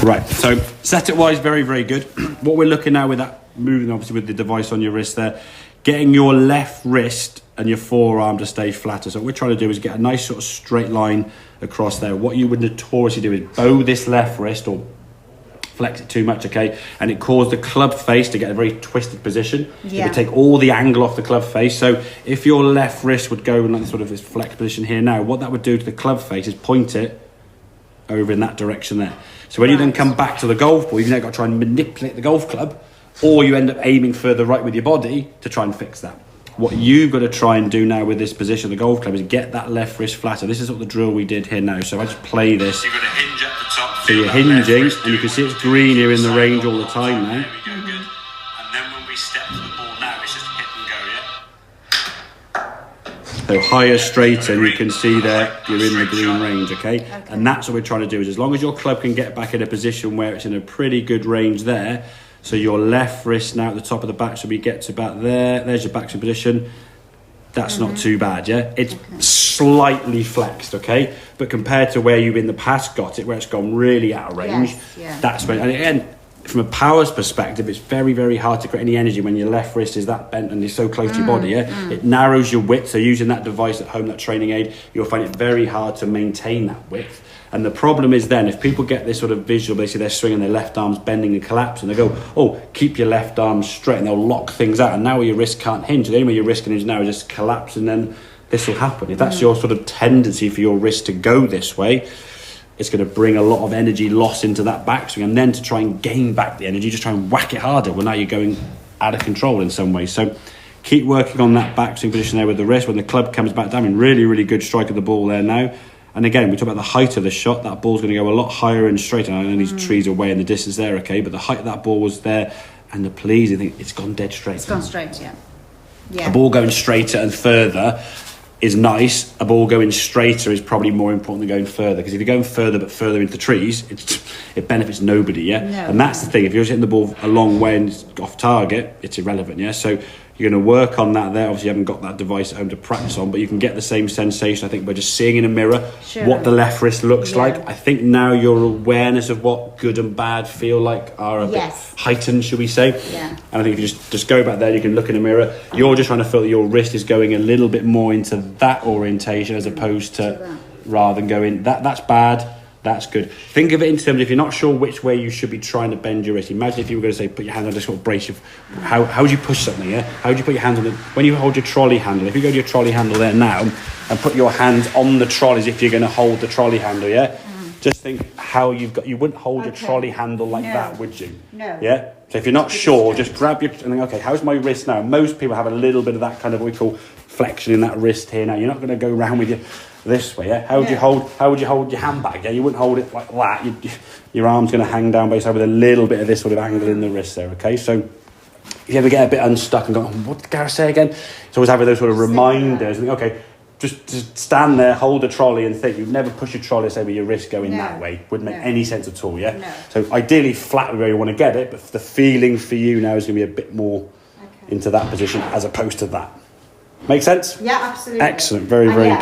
Right, so set it wise, very, very good. What we're looking at with that, moving obviously with the device on your wrist there, getting your left wrist and your forearm to stay flatter. So what we're trying to do is get a nice sort of straight line across there. What you would notoriously do is bow this left wrist or flex it too much, okay? And it caused the club face to get a very twisted position. Yeah. It would take all the angle off the club face. So if your left wrist would go in like sort of this flex position here now, what that would do to the club face is point it over in that direction there. So when you then come back to the golf ball, you've now got to try and manipulate the golf club, or you end up aiming further right with your body to try and fix that. What you've got to try and do now with this position of the golf club is get that left wrist flatter. This is what the drill we did here now. So I just play this. You're going to hinge at the top. So you're hinging, and you can see it's green here in the range all the time now. There we go, good. And then when we step to the ball now, it's just hit and go, yeah? So higher, straighter, and you can see there you're in the green range, okay? And that's what we're trying to do, is as long as your club can get back in a position where it's in a pretty good range there, so your left wrist now at the top of the back, so we get to about there, there's your backswing position, that's not too bad, yeah? It's slightly flexed, okay? But compared to where you in the past got it, where it's gone really out of range, that's when, and again, from a power's perspective, it's very, very hard to create any energy when your left wrist is that bent and you're so close to your body, yeah? It narrows your width, so using that device at home, that training aid, you'll find it very hard to maintain that width. And the problem is then, if people get this sort of visual, they see their swing and their left arm's bending and collapsing, they go, oh, keep your left arm straight, and they'll lock things out, and now your wrist can't hinge. The only way your wrist can hinge now is just collapse, and then this will happen. If that's your sort of tendency for your wrist to go this way, it's going to bring a lot of energy loss into that backswing, and then to try and gain back the energy, just try and whack it harder. Well, now you're going out of control in some way. So keep working on that backswing position there with the wrist. When the club comes back down, really, really good strike of the ball there now. And again, we talk about the height of the shot. That ball's going to go a lot higher and straighter. I know these trees are way in the distance there, okay? But the height of that ball was there. And the pleasing thing, it's gone dead straight. It's gone straight, yeah. A ball going straighter and further is nice. A ball going straighter is probably more important than going further, because if you're going further but further into the trees, it benefits nobody, yeah? No. And that's the thing. If you're hitting the ball a long way and it's off target, it's irrelevant, yeah? So you're going to work on that there. Obviously, you haven't got that device at home to practice on, but you can get the same sensation, I think, by just seeing in a mirror what the left wrist looks like. I think now your awareness of what good and bad feel like are a bit heightened, should we say. And I think if you just go back there, you can look in a mirror. You're just trying to feel that your wrist is going a little bit more into that orientation as opposed to rather than going, that's bad, that's good. Think of it in terms of, if you're not sure which way you should be trying to bend your wrist, imagine if you were going to say, put your hand on this sort of brace of, how would you push something, yeah? How would you put your hands on it? When you hold your trolley handle, if you go to your trolley handle there now and put your hands on the trolley as if you're going to hold the trolley handle, yeah? Just think how you wouldn't hold your trolley handle like that, would you? No. Yeah? So if you're not sure, just grab your, and think, okay, how's my wrist now? Most people have a little bit of that kind of what we call flexion in that wrist here now. You're not going to go around with your this way, yeah? How would you hold your handbag? Yeah, you wouldn't hold it like that. Your arm's going to hang down by your side with a little bit of this sort of angle in the wrist there, okay? So if you ever get a bit unstuck and go, what did Gareth say again? It's always having those sort of reminders and think, okay, just stand there, hold a trolley and think. You'd never push your trolley, say, with your wrist going that way. Wouldn't make any sense at all, yeah? No. So ideally flat where you want to get it, but the feeling for you now is going to be a bit more into that position as opposed to that. Make sense? Yeah, absolutely. Excellent, very, very